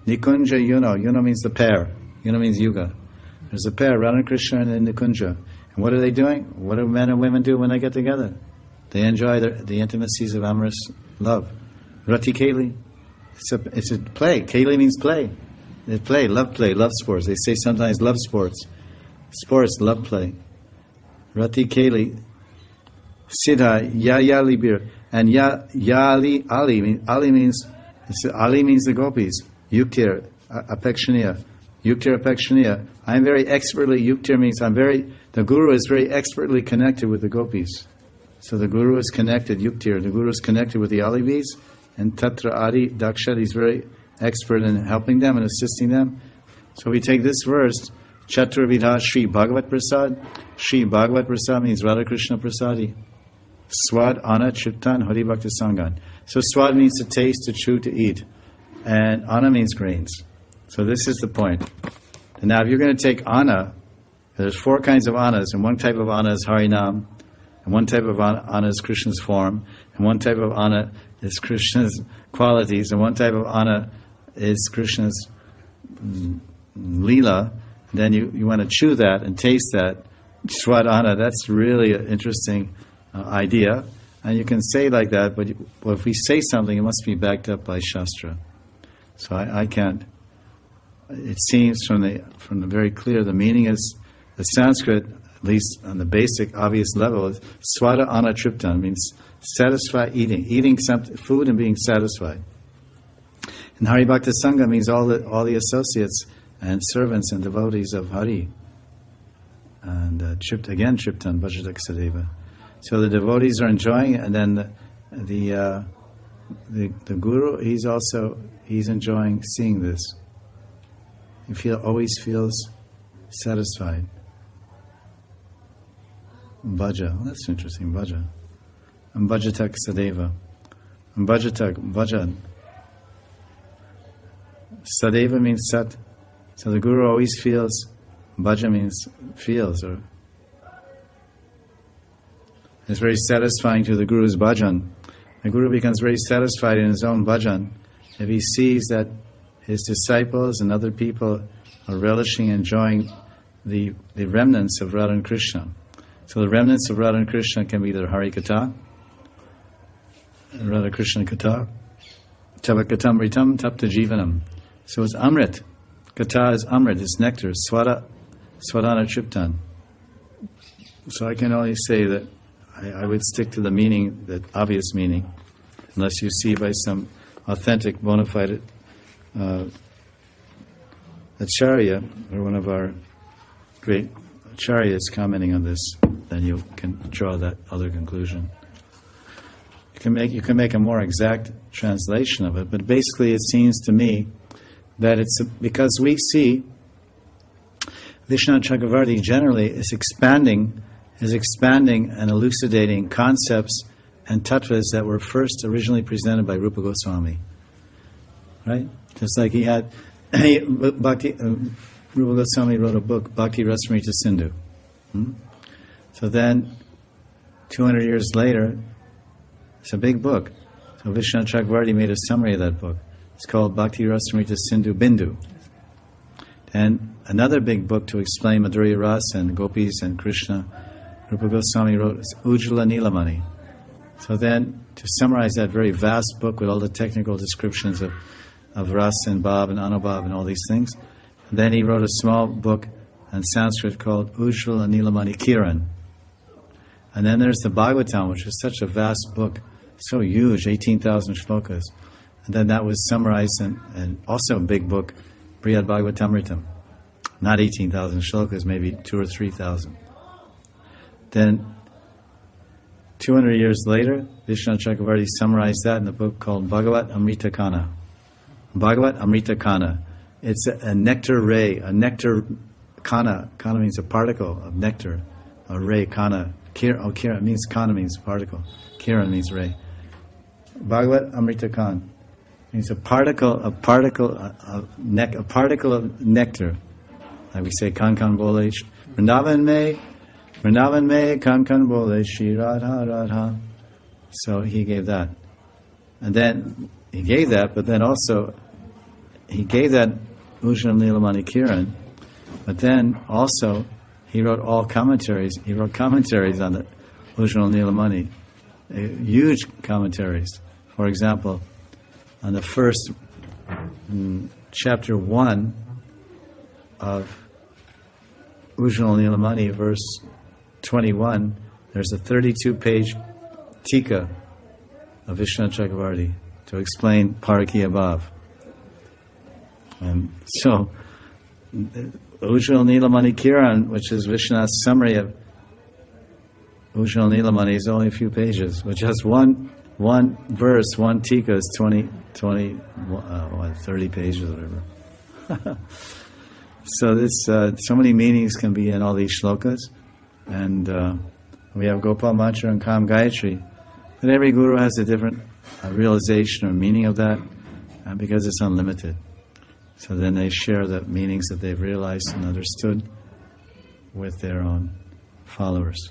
Nikunja Yuno means the pair. Yuno means yuga. There's a pair, Radha and Krishna and Nikunja. And what are they doing? What do men and women do when they get together? They enjoy the intimacies of amorous love. Rati Keli. It's a play. Keli means play. They play, love sports. They say sometimes love sports. Sports, love play. Rati Keli. Siddha, Yali Bir. And Ali means the gopis. Yuktir, Apekshaniya. Yuktir Apekshaniya. I'm very expertly, Yuktir means the Guru is very expertly connected with the gopis. So the Guru is connected, Yuktir. The Guru is connected with the Alivis. And Tatra Adi Daksha, he's very expert in helping them and assisting them. So we take this verse, Chaturvidha Sri Bhagavat Prasad. Sri Bhagavat Prasad means Radha Krishna Prasadi. Swad, Ana, Chiptan, Hari Bhakti Sangan. So swad means to taste, to chew, to eat. And Ana means grains. So this is the point. And now if you're going to take Ana, there's 4 kinds of Anas, and one type of Ana is Harinam, and one type of Ana is Krishna's form, and one type of Ana is Krishna's qualities, and one type of Ana is Krishna's Leela. And then you want to chew that and taste that. Swad Ana, that's really an interesting idea, and you can say like that, but if we say something, it must be backed up by Shastra. So I can't. It seems from the very clear, the meaning is the Sanskrit, at least on the basic, obvious level, is swada anatriptan, means satisfy eating food and being satisfied. And Hari Bhakta Sangha means all the associates and servants and devotees of Hari. And Triptan, Bhajatak Sadeva. So the devotees are enjoying it, and then the Guru, he's enjoying seeing this. He always feels satisfied. Bhaja, that's interesting, Bhaja. And Bhajatak Sadeva. And Bhajan. Sadeva means sat. So the Guru always feels. Bhaja means feels, or it's very satisfying to the Guru's bhajan. The Guru becomes very satisfied in his own bhajan if he sees that his disciples and other people are relishing, enjoying the remnants of Radha and Krishna. So the remnants of Radha and Krishna can be either Hari Katha, Radha Krishna Katha, Tava Katamritam Tapta Jivanam. So it's Amrit. Katha is Amrit, it's nectar, Swadana Triptan. So I can only say that I would stick to the meaning, the obvious meaning, unless you see by some authentic, bona fide acharya, or one of our great acharyas commenting on this, then you can draw that other conclusion. You can make a more exact translation of it, but basically it seems to me that it's because we see Vishnu Chakravarti generally is expanding and elucidating concepts and tattvas that were first originally presented by Rupa Goswami. Right? Just like he had, Rupa Goswami wrote a book, Bhakti Rasamrita Sindhu. So then, 200 years later, it's a big book. So Vishnu Chakravarti made a summary of that book. It's called Bhakti Rasamrita Sindhu Bindu. And another big book to explain Madhurya Rasa and Gopis and Krishna, Rupa Goswami wrote Ujjvala Nilamani. So then, to summarize that very vast book with all the technical descriptions of Rasa and Bhav and Anubhav and all these things, then he wrote a small book in Sanskrit called Ujjvala Nilamani Kiran. And then there's the Bhagavatam, which is such a vast book, so huge, 18,000 shlokas. And then that was summarized in also a big book, Brihad Bhagavatamritam. Not 18,000 shlokas, maybe 2,000 or 3,000. Then, 200 years later, Vishnu Chakravarti summarized that in a book called Bhagavat Amrita Kana. Bhagavat Amrita Kana. It's a nectar ray, a nectar kana. Kana means a particle of nectar. A ray, kana. Kira means kana means particle. Kira means ray. Bhagavat Amrita Kana means a particle of nectar. Like we say, kan bole, Vrindavan me, kan bole, Shri Radha Radha. So he gave that. And then he gave that, but then also he gave that Ujjwala Nilamani Kiran, but then also he wrote all commentaries. He wrote commentaries on the Ujjwala Nilamani, huge commentaries. For example, on the first chapter 1 of Ujjwala Nilamani, verse 21, there's a 32-page tika of Vishwanath Chakravarti to explain Parakya Bhav. And so, Ujjwala Nilamani Kiran, which is Vishwanath's summary of Ujjwala Nilamani, is only a few pages, with just one verse, one tika is 30 pages or whatever. So this, so many meanings can be in all these shlokas, and we have Gopal Mantra and Kam Gayatri, but every guru has a different realization or meaning of that, because it's unlimited. So then they share the meanings that they've realized and understood with their own followers.